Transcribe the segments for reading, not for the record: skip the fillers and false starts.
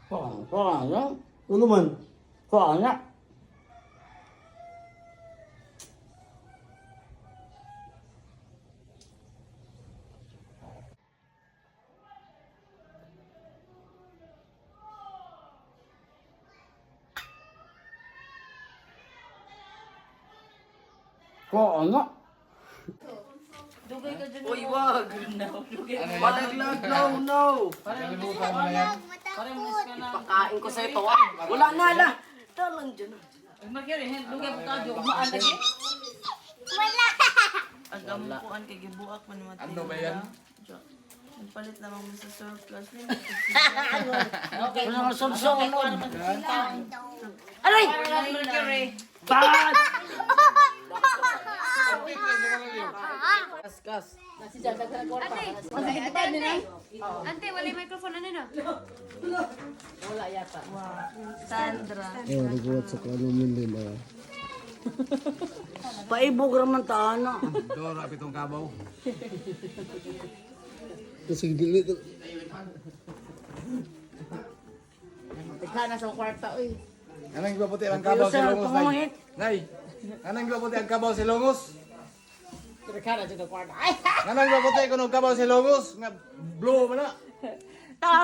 Ano? Ano man? Kaya. Kaya. Dugay ka dyan. Uy, wag! Dugay ka. Malaglag, no! Nakalimutan mo na yan. Parehas ka na. Pakain ko sa ito, ah! Wala na, ala! Talang dyan, ah! Magkiri, dugay mo tayo. Umaan lagi. Wala. Agam po an kay gibuak man naman. Ano ba yan? Nagpalit lamang mo sa surplus ni. Okay. Ano sunsun? Aray! Mercury. Bad! Kas. Ante, wala yung microphone ano na? Sandra. Oh, nagkuhat sa kano min ah. Paibog raman taana. Dora, pitong kabaw. Kasi dili. Tika na sa kwarta, uy. Anong ibaputi ang kabaw si Longos, Nay? Pangungit. Nay, anong ibaputi ang kabaw si Longos? Tika na sa kwarta. Ay! Anong ibaputi ko ng kabaw si Longos? Nga, blow mo na.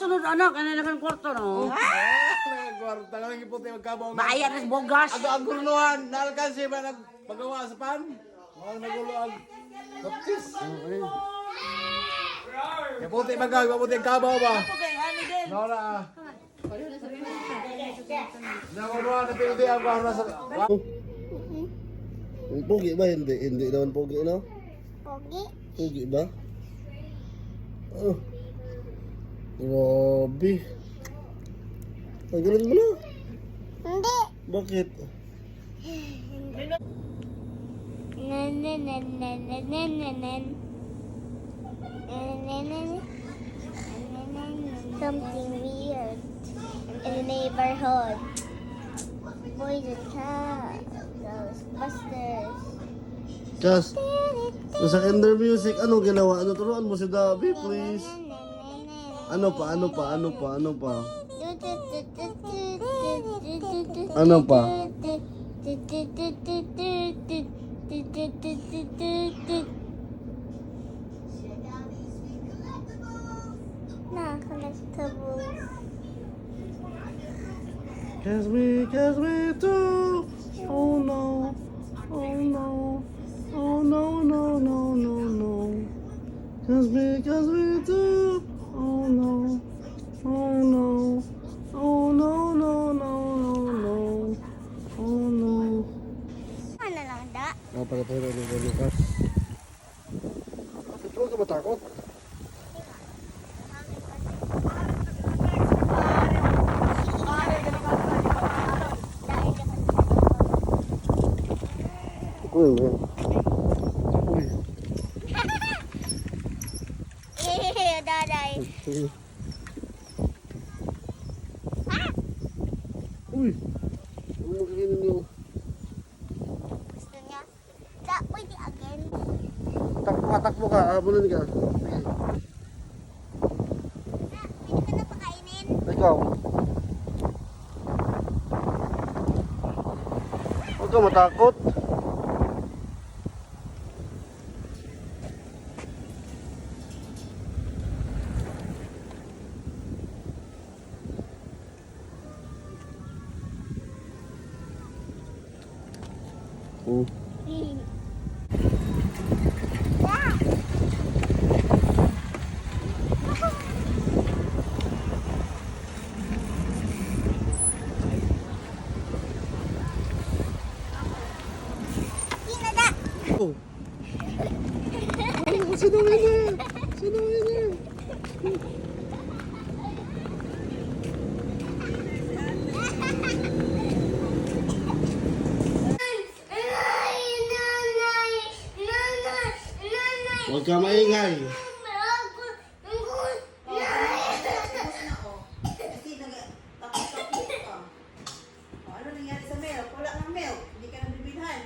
Sunod anak, ano na kan kwarto, no? Nagkwarta ka lang iputi ang kabaw nga. Bayan na bogas. Ang guluhan, naalkansi ba nagpagawa sa pan? Mga naguluhan. Baptis. Iputi magkag, iputi ang kabaw ba? Okay, ano din? Nora. Nanguluhan na pinuti ang kabaw na sa... Pogi ba? Hindi naman pogi, no? Pogi. Pogi ba? Oh. Grabe. Tanggalin mo na. Hindi. Bakit? Something weird in the neighborhood. Boys and girls, Ghostbusters. Just, sa Ender Music, ano ginawa? Ano, turuan mo si Dabi, please. Ano pa? Ano pa? Ano pa? Collectibles. Kiss me too. Oh no. Oh no. Oh no, no, no, no, no. Kiss me too. Oh no. Oh no. Oh no, no, no, no, no. Oh no. Ano lang da? Napakatira ni Lucas. Ito ka matakot? Uy, uy. Uy. Daday. Uy. Ano kakainin niyo? Gusto niya? Da, pwede again. Takbo ka. Abunin ka. Sige. Pwede ka na pakainin. Ikaw. Huwag ka matakot. Sinada. Oh. Sinuhin niya. Huwag ka maingay. Ano nangyari sa milk? Wala ng milk. Hindi ka na bibilhan.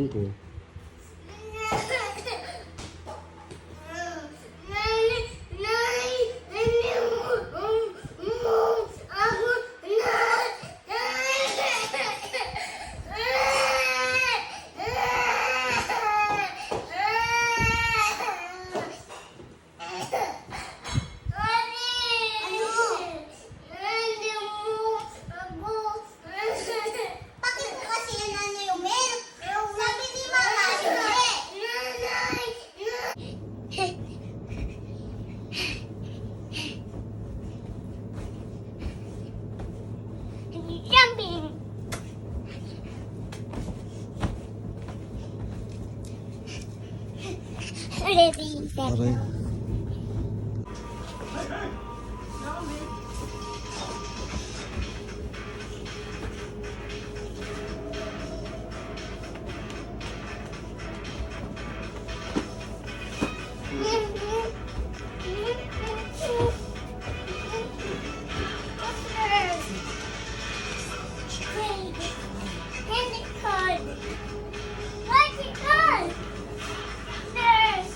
ko. Bakit mo kasi yan ano yung milk? Sabi ni Mama, hindi. Jumping. Ready, set. Aray. Candy card. What's it called? There's.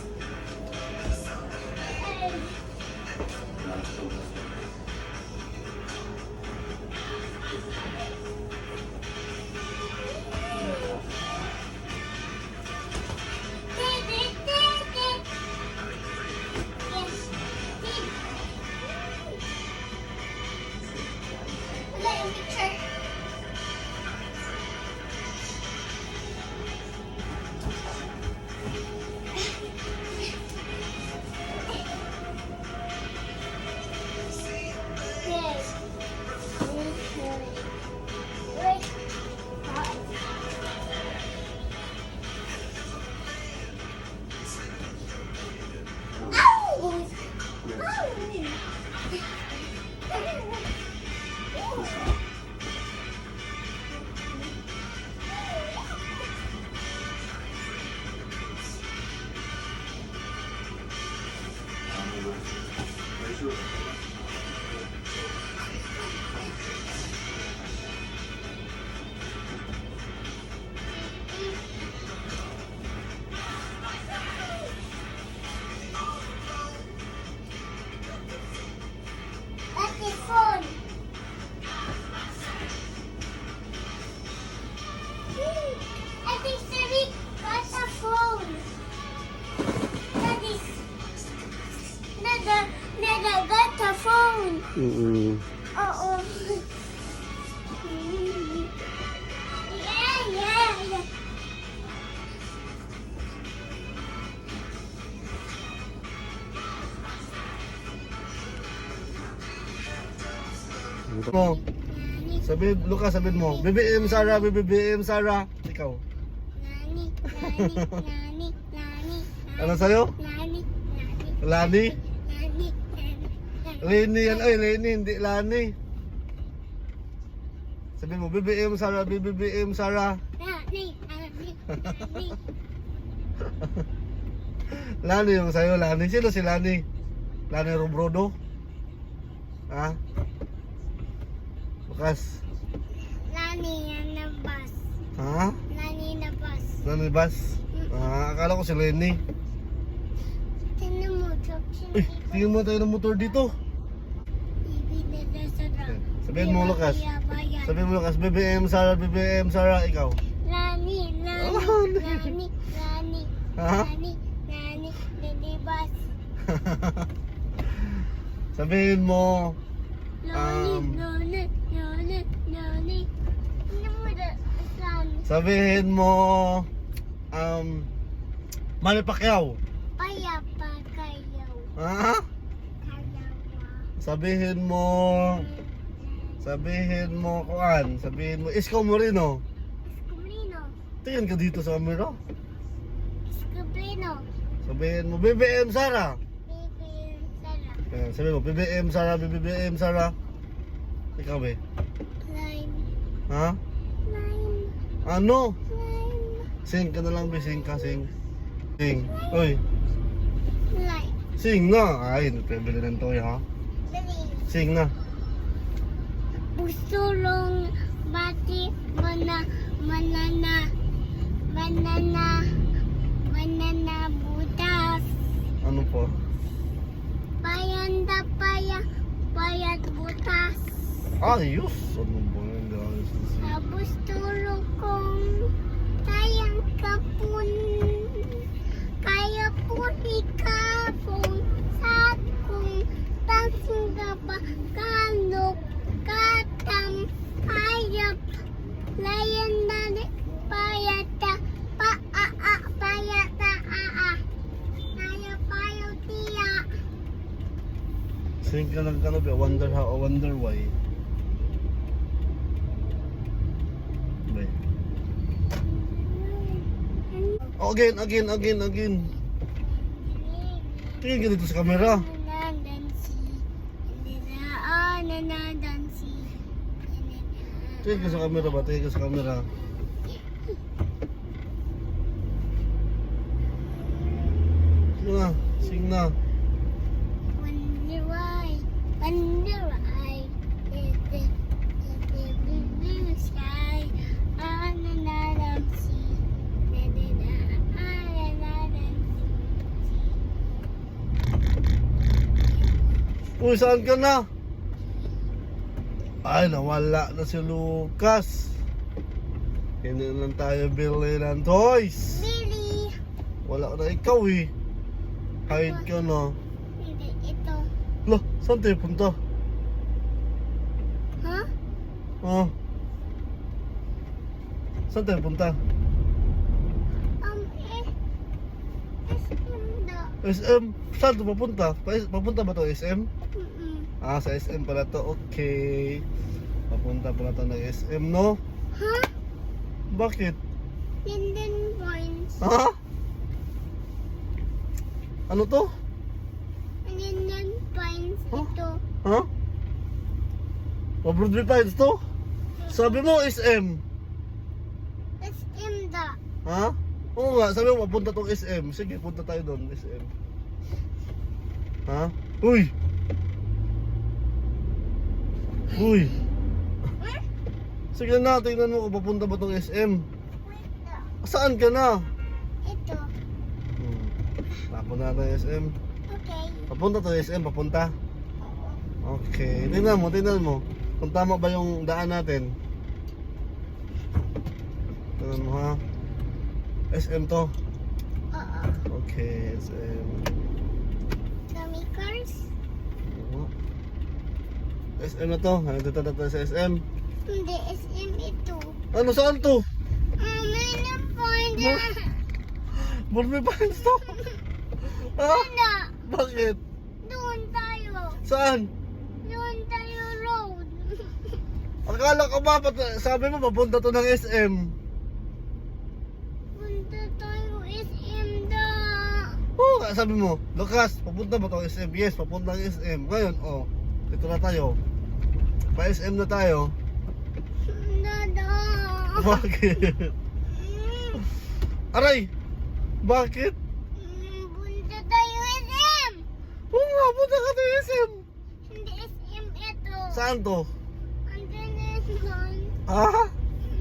That's his phone. I think Daddy got a phone. Daddy got a phone. Uh-oh. Yeah. Mo. Sabi, Lucas, sabihin mo. BBM Sara, BBM Sara. Ikaw. Nani. Ano sa'yo? Nani. Lani? Leni yan. Ay, Leni, hindi Lani. Sabihin mo, BBM Sara, BBM Sara. Lani yung sa'yo, Lani. Sino si Lani? Lani Robrodo? Ha? Lucas. Nani na bus. Ha? Nani na bus. Lani Bas? Akala ko si Lenny. Tingnan mo, Uy, tingin mo tayo ng motor dito. Sabihin mo, Lucas. Sabihin mo, Lucas, BBM Sara, BBM Sara, ikaw. Nani. Ha? Nani bus. Sabihin mo, Nani. Tingnan mo na, Nani. sabihin mo, Manny Pacquiao. Paya pa kayo. Ha? Kalawa. Sabihin mo, kuan, sabihin mo, Isko Moreno. Escobrino. Tingin ka dito sa camera. Escobrino. Sabihin mo, BBM Sara. Baby, Sarah. Sabihin mo, BBM Sara, BBM Sara. Ikaw be. Lime. Ha? Lime. Ano? Lime. Sing ka na lang be, sing ka, sing. Sing. Uy, Lime. sing na. Ay, pabili ng toy ha. Dali. Sing na. Gusto long bati manana Banana. Banana butas. Ano po? Payanda payat butas. Ayos! Ano ba yun guys? Tapos tulog kong tayang kapun. Kaya pun ikapon sa kong tagsugaba kanok katam ayap layan dali payata payata naya payo tiya. Sing ka lang ka na ba? Wonder how, I wonder why. Bay. Again. Tingin ka dito sa camera. Tingin ka sa camera ba? Tingin ka sa camera. Sing na. Wonder why is the blue sky on another sea. Uy, saan ka na? Ay, nawala na si Lucas. Hindi na lang tayo bili ng toys. Billy, Wala na ikaw eh. Hide ka na. hindi ito. Lah, saan tayo punta? Huh? Oh. Saan tayo punta? SM? Saan ito papunta? Papunta ba ito SM? Ah, sa SM pala to. Okay. Papunta pala to ng SM, no? Huh? Bakit? Linden points. Ha? Ano to? Linden points Huh? ito. Ha? Broadway Pines to? Sabi mo SM. That's in the. Ha? Oo nga, sabi mo papunta tong SM. Sige, punta tayo doon, SM. Ha? Uy! Uy! Sige na, tingnan mo kung papunta ba tong SM. Saan ka na? Ito. Papunta na tayo SM. Okay. Papunta to SM, papunta. Okay, tingnan mo. Kung tama ba yung daan natin. Tingnan mo ha. SM to. Oo. Okay, SM. Gummy cars? Oo. SM na to. Dito na tayo sa SM. Hindi, SM ito. Ano, saan to? Linden point. Broadway Pines to? Ha? Ano? Bakit? Doon tayo. Saan? Doon tayo road. Akala ko ba, sabi mo papunta to ng SM. Punta tayo SM da. Oo nga, sabi mo, Lucas, papunta ba to SM? Yes, papunta ng SM. Ngayon, oh, dito na tayo. Pa SM na tayo. Dada. Bakit? Aray! Bakit? Punta tayo SM. Oo nga, punta ka to SM. Hindi SM ito. Saan to? Andun doon. Ha?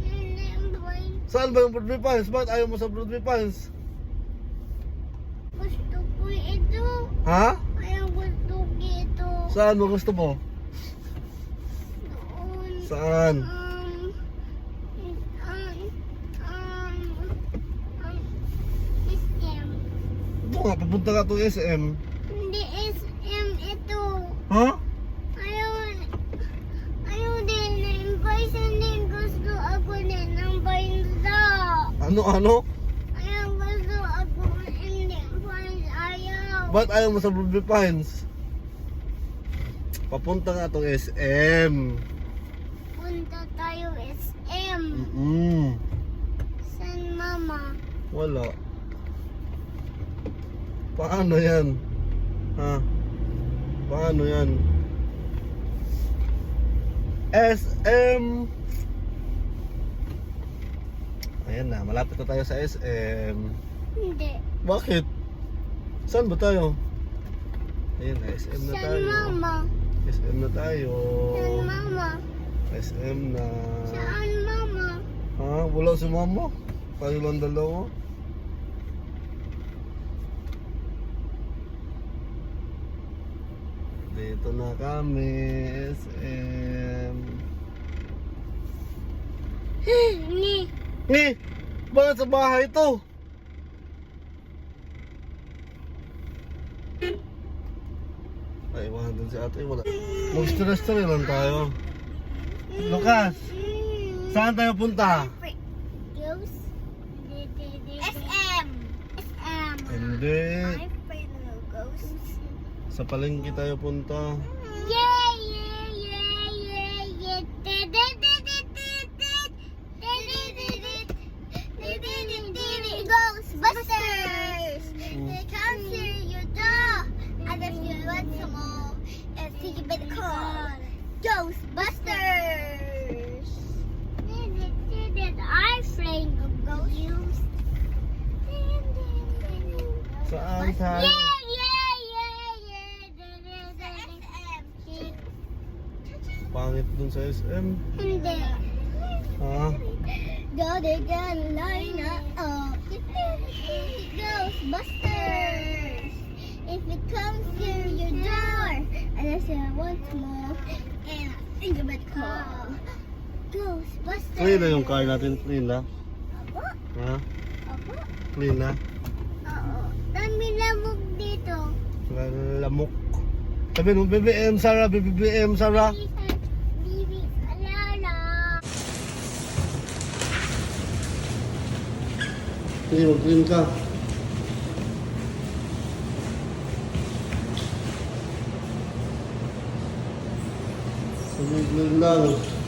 Linden point. Saan ba yung Broadway Pines? Bakit ayaw mo sa Broadway Pines? Gusto ko ito. Ha? Ayaw gusto ko ito. Saan mo gusto mo? Doon. Saan? SM. Ito nga, papunta ka to SM. Hindi SM ito. Ha? Ayaw din ng bison din. Gusto ako din ng bison. Ano? Ayaw gusto ako hindi bison. Ayaw. Ba't ayaw mo sa Broadway Pines? Papunta nga to SM. Punta tayo SM. San mama? Wala. Paano yan? Ha? Paano yan? SM. Ayan na, malapit na tayo sa SM. Hindi. Bakit? Saan ba tayo? Ayan na, SM na San tayo. mama? SM na tayo. San mama? SM na. Saan mama? Ha? Wala si mama? Tayo lang dalawa. Dito na kami, SM. Eh, bakit sa bahay to? Ay, iwanan din si ate, wala. Mag-stress-stress lang tayo. Lucas, saan tayo punta? Ghost. SM. SM. Hindi. I'm afraid of ghosts. Sa palengke tayo punta. Yeah, yeah, yeah, yeah, yeah. Ghostbusters! They come through your door. And if you want some more, it's you better call Ghostbusters! I'm afraid of ghosts. Saan tayo? Yeah, yeah, yeah, yeah. Pangit dun sa SM. Hindi. Ha? Gotta line up. Ghostbusters. If it comes through your door, and I say once more, and I think about call Ghostbusters. Clean na yung car natin, clean na. Apo, Ha? apo. Clean na. Oo. Dami lamog dito. Lamok. Sabi mo, BBM Sara, BBM Sara. Bibi, alala. Sige, mag-clean ka. Sabi, clean lang.